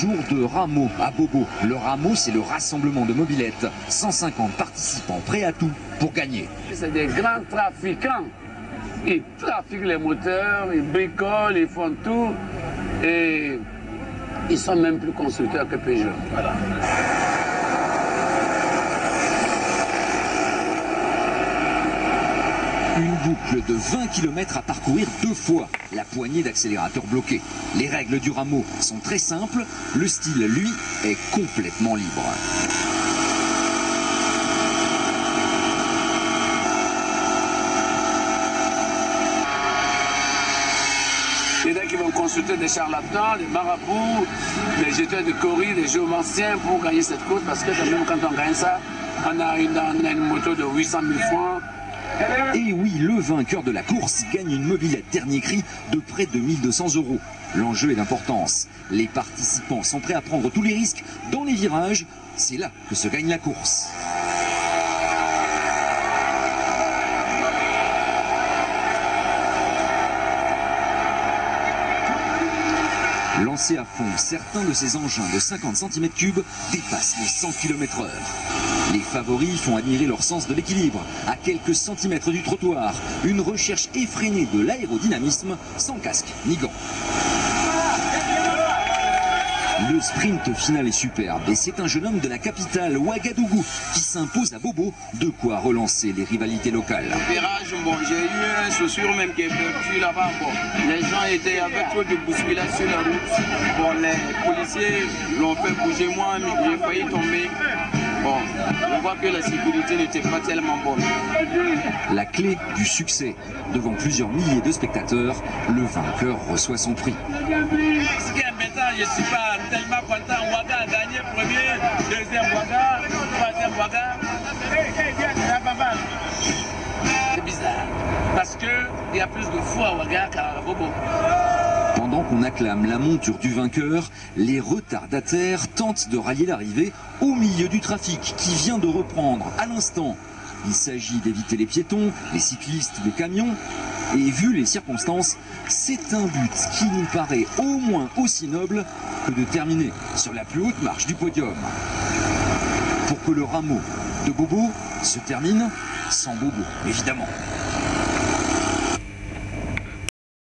Jour de rameau à Bobo. Le rameau, c'est le rassemblement de mobylettes. 150 participants prêts à tout pour gagner. C'est des grands trafiquants. Ils trafiquent les moteurs, ils bricolent, ils font tout. Et ils sont même plus constructeurs que Peugeot. Voilà. Une boucle de 20 km à parcourir 2 fois, la poignée d'accélérateur bloquée. Les règles du rameau sont très simples, le style, lui, est complètement libre. Il y en a qui vont consulter des charlatans, des marabouts, des jeteurs de coris, des géomanciens pour gagner cette course, parce que même quand on gagne ça, on a une moto de 800 000 francs. Et oui, le vainqueur de la course gagne une mobilette dernier cri de près de 1200 €. L'enjeu est d'importance. Les participants sont prêts à prendre tous les risques dans les virages. C'est là que se gagne la course. Lancés à fond, certains de ces engins de 50 cm3 dépassent les 100 km/h. Les favoris font admirer leur sens de l'équilibre à quelques centimètres du trottoir. Une recherche effrénée de l'aérodynamisme sans casque ni gants. Le sprint final est superbe et c'est un jeune homme de la capitale, Ouagadougou, qui s'impose à Bobo, de quoi relancer les rivalités locales. Virage, bon, j'ai eu une chaussure même qui est perdue là-bas. Bon, les gens étaient avec trop de bousculades sur la route. Bon, les policiers l'ont fait bouger, moi, j'ai failli tomber. Bon, on voit que la sécurité n'était pas tellement bonne. La clé du succès. Devant plusieurs milliers de spectateurs, le vainqueur reçoit son prix. Ce qui est embêtant, je ne suis pas tellement content. Ouaga a gagné premier, deuxième Ouaga, troisième Ouaga. C'est bizarre, parce qu'il y a plus de fous à Ouaga qu'à Bobo. Pendant qu'on acclame la monture du vainqueur, les retardataires tentent de rallier l'arrivée au milieu du trafic qui vient de reprendre à l'instant. Il s'agit d'éviter les piétons, les cyclistes, les camions. Et vu les circonstances, c'est un but qui nous paraît au moins aussi noble que de terminer sur la plus haute marche du podium. Pour que le rameau de Bobo se termine sans Bobo, évidemment.